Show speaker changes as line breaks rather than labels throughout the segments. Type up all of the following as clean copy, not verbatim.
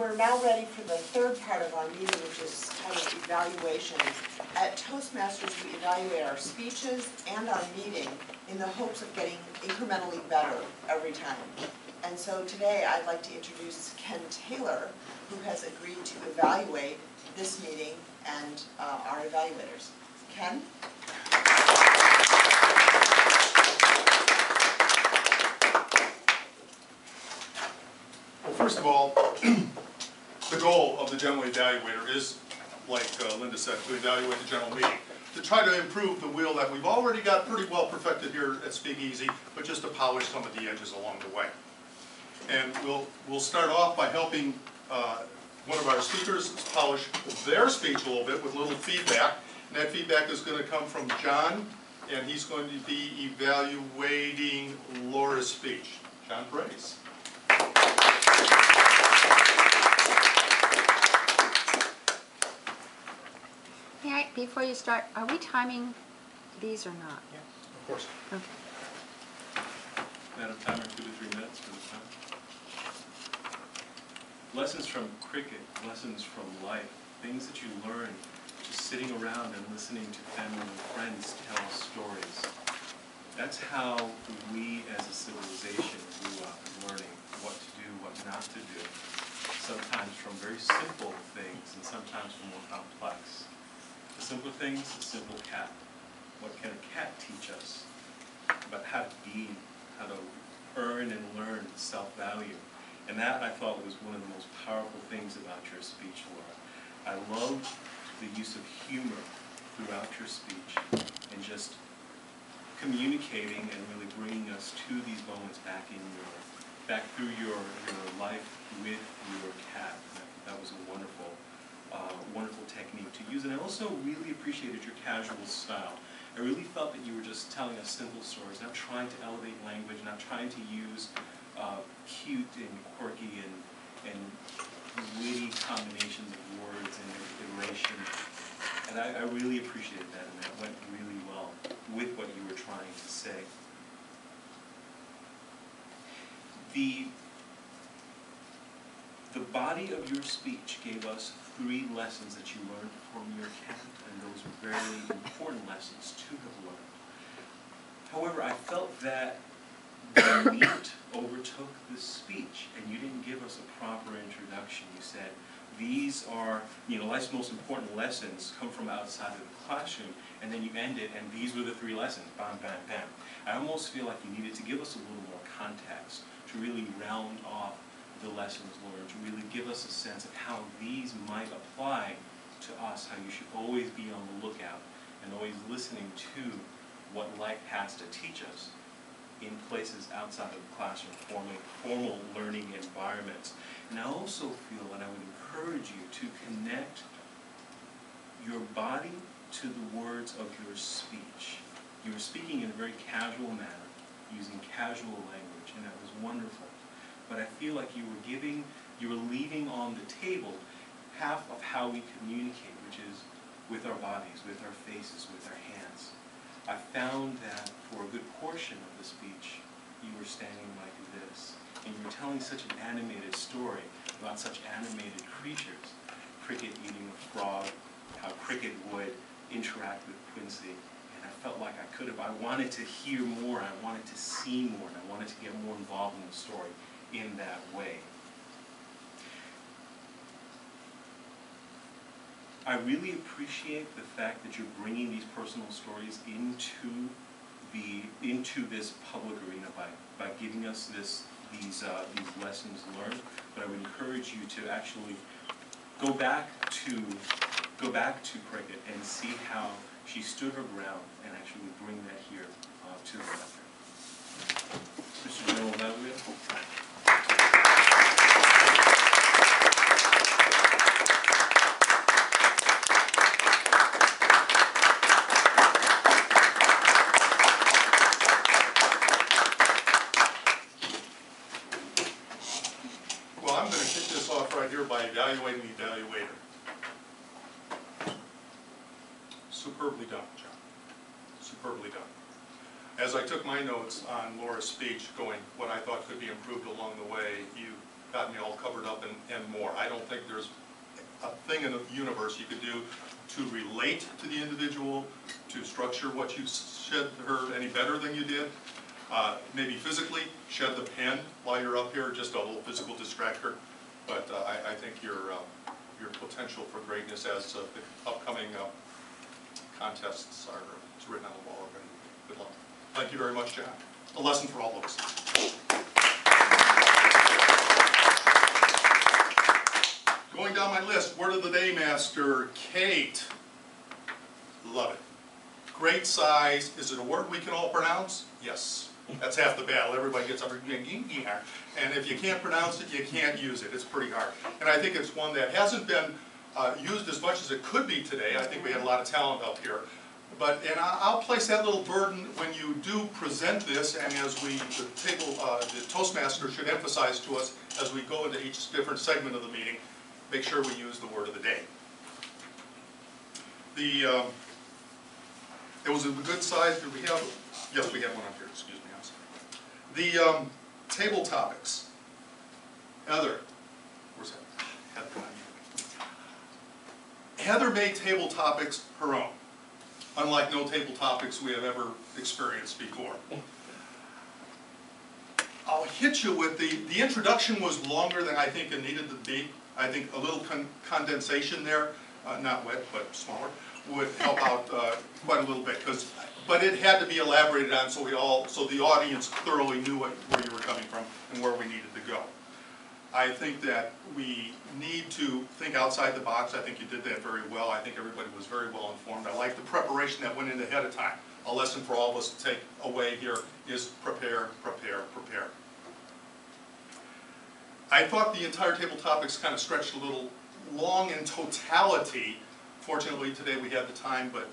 we're now ready for the third part of our meeting, which is titled Evaluation. At Toastmasters, we evaluate our speeches and our meeting in the hopes of getting incrementally better every time. And so today I'd like to introduce Ken Taylor, who has agreed to evaluate this meeting and our evaluators. Ken?
Well, first of all, the goal of the general evaluator is, like Linda said, to evaluate the general meeting, to try to improve the wheel that we've already got pretty well perfected here at Speakeasy, but just to polish some of the edges along the way. And we'll start off by helping one of our speakers polish their speech a little bit with a little feedback. And that feedback is going to come from John, and he's going to be evaluating Laura's speech. John Brace.
Hey, before you start, are we timing these or not?
Yeah, of course.
Okay.
Madam Timer, 2 to 3 minutes for the time. Lessons from cricket, lessons from life, things that you learn just sitting around and listening to family and friends tell stories. That's how we as a civilization grew up, learning what to do, what not to do. Sometimes from very simple things and sometimes from more complex. The simple things, the simple cat. What can a cat teach us about how to be, how to earn and learn self-value? And that, I thought, was one of the most powerful things about your speech, Laura. I loved the use of humor throughout your speech and just communicating and really bringing us to these moments back through your life with your cat. That was a wonderful wonderful technique to use, and I also really appreciated your casual style. I really felt that you were just telling us simple stories, not trying to elevate language, not trying to use cute and quirky and witty combinations of words and iteration. And I really appreciated that, and that went really well with what you were trying to say. The body of your speech gave us 3 lessons that you learned from your cat, and those were very important lessons to have learned. However, I felt that the meat overtook the speech, and you didn't give us a proper introduction. You said, these are, life's most important lessons come from outside of the classroom, and then you end it, and these were the 3 lessons, bam, bam, bam. I almost feel like you needed to give us a little more context to really round off the lessons learned, to really give us a sense of how these might apply to us, how you should always be on the lookout and always listening to what life has to teach us in places outside of the classroom, formal learning environments. And I also feel, and I would encourage you to connect your body to the words of your speech. You were speaking in a very casual manner, using casual language, and that was wonderful. But I feel like you were leaving on the table half of how we communicate, which is with our bodies, with our faces, with our hands. I found that for a good portion of the speech, you were standing like this, and you were telling such an animated story about such animated creatures. Cricket eating a frog, how Cricket would interact with Quincy. And I felt like I wanted to hear more, I wanted to see more, and I wanted to get more involved in the story in that way. I really appreciate the fact that you're bringing these personal stories into this public arena by giving us these lessons learned. But I would encourage you to actually go back to Cricket and see how she stood her ground and actually bring that here to the lecture. Mr. General Evaluator.
Well, I'm going to kick this off right here by evaluating the evaluator. Superbly done, John. Superbly done. As I took my notes on Laura's speech, going what I thought could be improved along the way, you gotten you all covered up and more. I don't think there's a thing in the universe you could do to relate to the individual, to structure what you said to her any better than you did. Maybe physically, shed the pen while you're up here, just a little physical distractor. But I think your potential for greatness as the upcoming contests is written on the wall already. Good luck. Thank you very much, John. A lesson for all of us. Going down my list, word of the day, Master Kate. Love it. Great size. Is it a word we can all pronounce? Yes. That's half the battle. Everybody gets up and if you can't pronounce it, you can't use it. It's pretty hard. And I think it's one that hasn't been used as much as it could be today. I think we had a lot of talent up here. And I'll place that little burden when you do present this, and as the Toastmaster should emphasize to us as we go into each different segment of the meeting, make sure we use the word of the day. It was a good size. Did we have? Yes, we have one up here. Excuse me. I'm sorry. The table topics. Heather, where's that? Heather made table topics her own, unlike no table topics we have ever experienced before. I'll hit you with the introduction was longer than I think it needed to be. I think a little condensation there, not wet, but smaller, would help out quite a little bit. But it had to be elaborated on so the audience thoroughly knew where you were coming from and where we needed to go. I think that we need to think outside the box. I think you did that very well. I think everybody was very well informed. I like the preparation that went in ahead of time. A lesson for all of us to take away here is prepare, prepare, prepare. I thought the entire table topics kind of stretched a little long in totality. Fortunately, today we had the time, but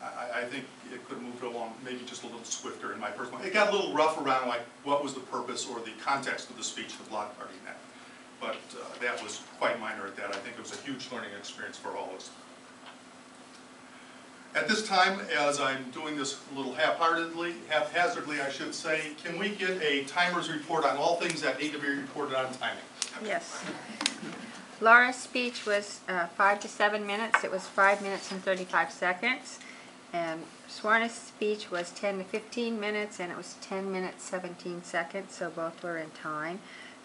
I think it could have moved along maybe just a little swifter in my personal. It got a little rough around like what was the purpose or the context of the speech the block party had. But that was quite minor at that. I think it was a huge learning experience for all of us. At this time, as I'm doing this a little haphazardly, I should say, can we get a timer's report on all things that need to be reported on timing?
Yes. Laura's speech was 5 to 7 minutes. It was 5 minutes and 35 seconds. And Swarna's speech was 10 to 15 minutes, and it was 10 minutes 17 seconds, so both were in time.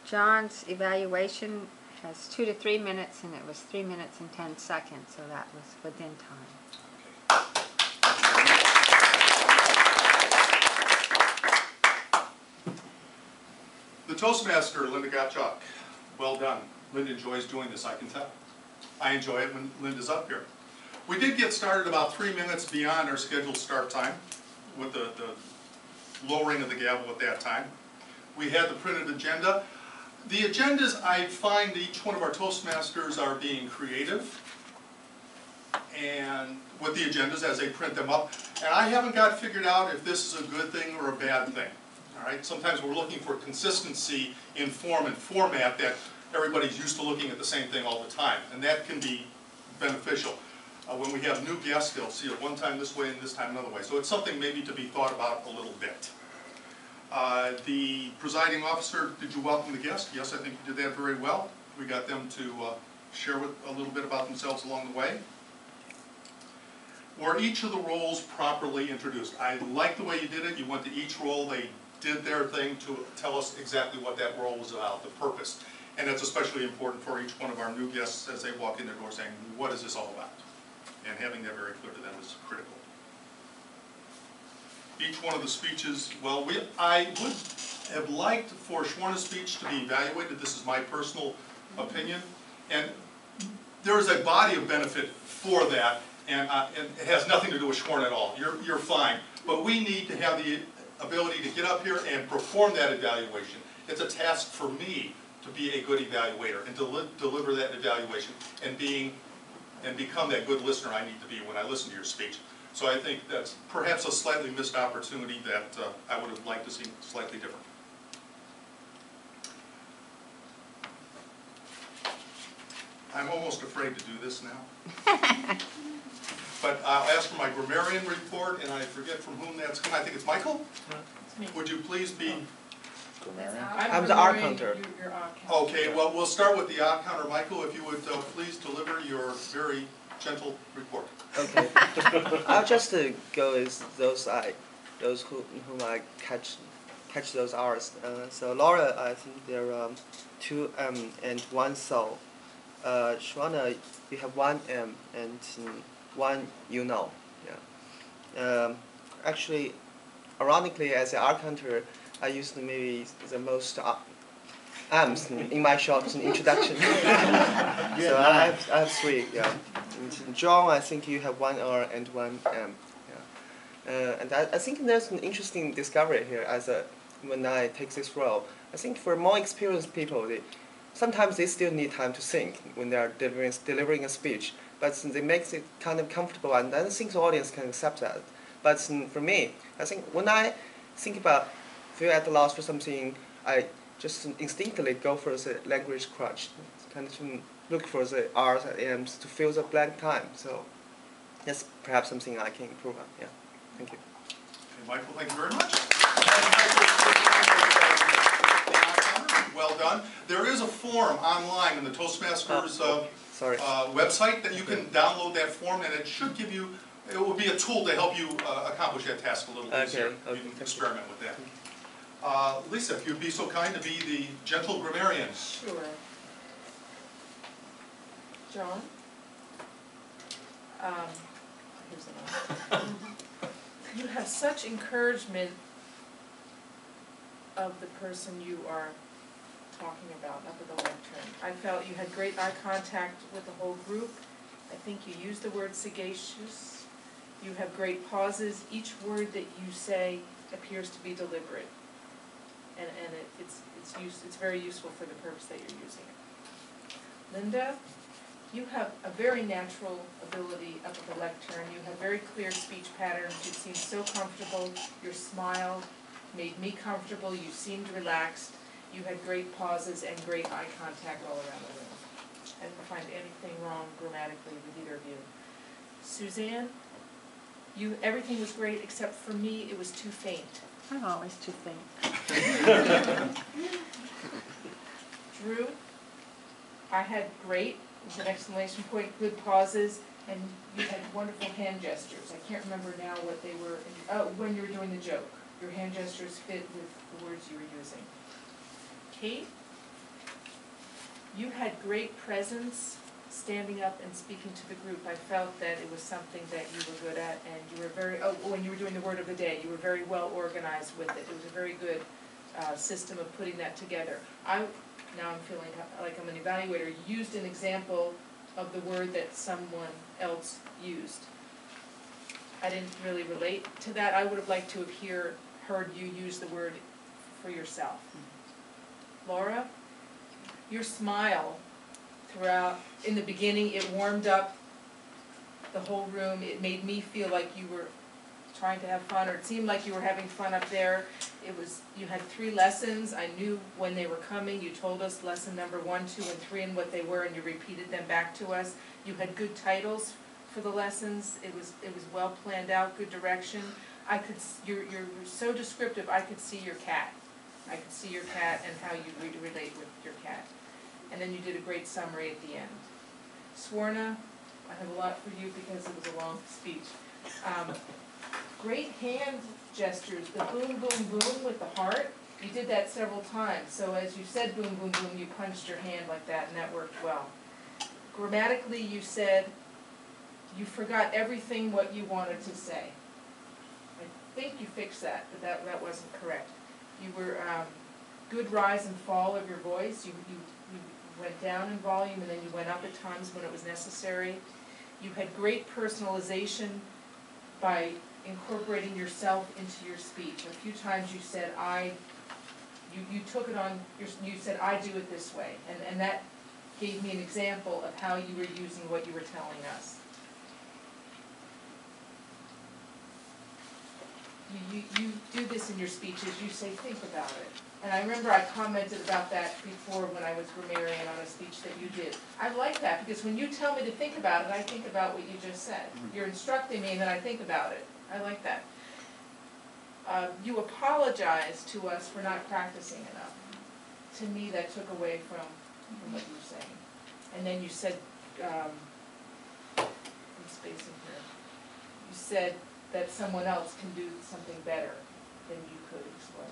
John's evaluation has 2 to 3 minutes, and it was 3 minutes and 10 seconds, so that was within time.
The Toastmaster, Linda Gottschalk. Well done. Linda enjoys doing this, I can tell. I enjoy it when Linda's up here. We did get started about 3 minutes beyond our scheduled start time with the lowering of the gavel at that time. We had the printed agenda. The agendas, I find each one of our Toastmasters are being creative and with the agendas as they print them up. And I haven't got figured out if this is a good thing or a bad thing. All right? Sometimes we're looking for consistency in form and format that everybody's used to looking at the same thing all the time. And that can be beneficial. When we have new guests, they'll see it one time this way and this time another way. So it's something maybe to be thought about a little bit. The presiding officer, did you welcome the guest? Yes, I think you did that very well. We got them to share a little bit about themselves along the way. Were each of the roles properly introduced? I like the way you did it. You went to each role. They did their thing to tell us exactly what that role was about, the purpose. And that's especially important for each one of our new guests as they walk in their door saying, what is this all about? And having that very clear to them is critical. Each one of the speeches, well, I would have liked for Schwerner's speech to be evaluated. This is my personal opinion. And there is a body of benefit for that, and it has nothing to do with Schwerner at all. You're fine. But we need to have the ability to get up here and perform that evaluation. It's a task for me to be a good evaluator and to deliver that evaluation and become that good listener I need to be when I listen to your speech. So I think that's perhaps a slightly missed opportunity that I would have liked to see slightly different. I'm almost afraid to do this now. But I'll ask for my grammarian report, and I forget from whom that's come. I think it's Michael? Would you please be
grammarian.
I'm the R counter. You're R counter.
Okay, well, we'll start with the odd counter. Michael, if you would please deliver your very gentle report.
Okay. I'll just go with those whom I catch those R's. So Laura, I think there are 2 M and 1 so. Shwana, you have 1 M and 1 you know. Yeah. Actually, ironically, as an R counter, I used maybe the most M's in my short introduction. So I have 3. Yeah. And John, I think you have 1 R and 1 M. Yeah. And I think there's an interesting discovery here when I take this role. I think for more experienced people, sometimes they still need time to think when they are delivering a speech, but they make it kind of comfortable, and I think the audience can accept that. But for me, I think when I feel at a loss for something, I just instinctively go for the language crunch, kind of look for the R's and M's to fill the blank time. So that's perhaps something I can improve on. Yeah, thank you.
Okay, Michael, thank you very much. Well done. There is a form online in the Toastmasters website that you can download that form, and it should give you, it will be a tool to help you accomplish that task a little easier.
Okay.
You can experiment with that. Lisa, if you'd be so kind to be the gentle grammarian.
Sure. John? Here's another. You have such encouragement of the person you are talking about up at the lectern. I felt you had great eye contact with the whole group. I think you used the word sagacious. You have great pauses. Each word that you say appears to be deliberate. And it's very useful for the purpose that you're using it. Linda, you have a very natural ability up at the lectern. You have very clear speech patterns. You seem so comfortable. Your smile made me comfortable. You seemed relaxed. You had great pauses and great eye contact all around the room. I didn't find anything wrong grammatically with either of you. Suzanne, everything was great except for me it was too faint.
I'm always too faint.
Drew, I had great, with an exclamation point, good pauses, and you had wonderful hand gestures. I can't remember now what they were. Oh, when you were doing the joke. Your hand gestures fit with the words you were using. Kate, you had great presence standing up and speaking to the group. I felt that it was something that you were good at, and you were when you were doing the word of the day, you were very well organized with it. It was a very good system of putting that together. Now I'm feeling like I'm an evaluator, used an example of the word that someone else used. I didn't really relate to that. I would have liked to have heard you use the word for yourself. Laura, your smile throughout, in the beginning, it warmed up the whole room. It made me feel like you were trying to have fun, or it seemed like you were having fun up there. You had 3 lessons. I knew when they were coming. You told us lesson number 1, 2, and 3 and what they were, and you repeated them back to us. You had good titles for the lessons. It was well planned out, good direction. You're so descriptive. I could see your cat. I could see your cat and how you relate with your cat. And then you did a great summary at the end. Swarna, I have a lot for you because it was a long speech. Great hand gestures, the boom, boom, boom with the heart. You did that several times. So as you said boom, boom, boom, you punched your hand like that, and that worked well. Grammatically, you said you forgot everything what you wanted to say. I think you fixed that, but that wasn't correct. You were good rise and fall of your voice. You went down in volume, and then you went up at times when it was necessary. You had great personalization by incorporating yourself into your speech. A few times you said you took it on, you said I do it this way, and that gave me an example of how you were using what you were telling us. You do this in your speeches, you say think about it. And I remember I commented about that before when I was grammarian on a speech that you did. I like that because when you tell me to think about it, I think about what you just said. You're instructing me and then I think about it. I like that. You apologized to us for not practicing enough. To me, that took away from what you were saying. And then you said, I'm spacing here. You said that someone else can do something better than you could explain.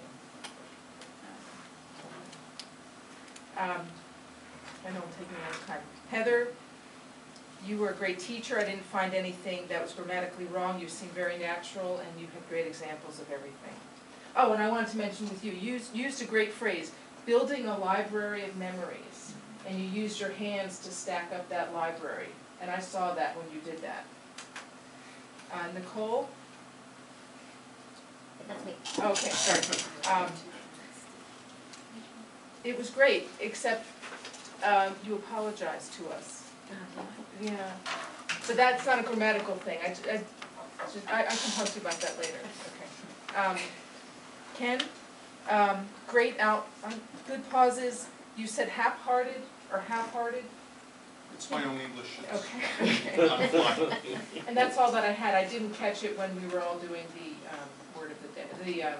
I know I'm taking a long time. Heather, you were a great teacher. I didn't find anything that was grammatically wrong. You seemed very natural, and you had great examples of everything. Oh, and I wanted to mention with you, you used a great phrase, building a library of memories. And you used your hands to stack up that library. And I saw that when you did that. Nicole?
That's me.
Okay. It was great, except you apologized to us. Yeah. But that's not a grammatical thing. I can talk to you about that later. Okay. Ken? Great good pauses. You said half-hearted or half-hearted?
It's my own English.
Okay.
I'm fine.
And that's all that I had. I didn't catch it when we were all doing the word of the day, the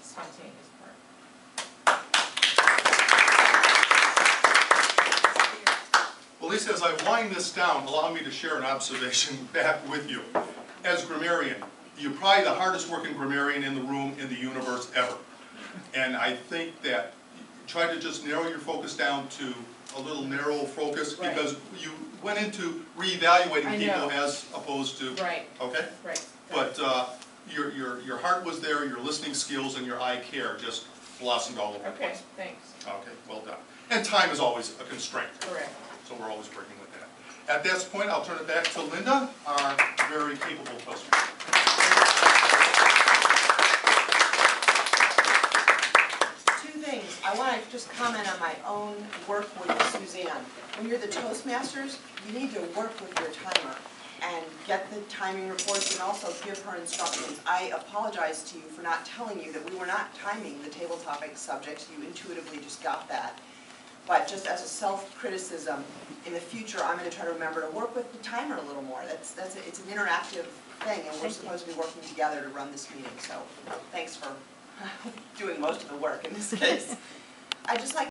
spontaneous part.
Well, Lisa, as I wind this down, allow me to share an observation back with you. As grammarian, you're probably the hardest working grammarian in the room in the universe ever. And I think that try to just narrow your focus down to a little narrow focus,
Right.
because you went into reevaluating
I
people
know.
as opposed to,
Right,
okay?
right.
But your heart was there, your listening skills and your eye care just blossomed all over the
Okay,
place.
thanks.
Okay, well done. And time is always a constraint,
Correct.
so we're always working with that. At this point, I'll turn it back to Linda, our very capable Toastmaster.
Two things. I want to just comment on my own work with Suzanne. When you're the Toastmasters, you need to work with your timer and get the timing reports and also give her instructions. I apologize to you for not telling you that we were not timing the table topic subjects. You intuitively just got that. But just as a self-criticism, in the future, I'm going to try to remember to work with the timer a little more. It's an interactive thing, and we're supposed to be working together to run this meeting. So thanks for doing most of the work in this case. I just like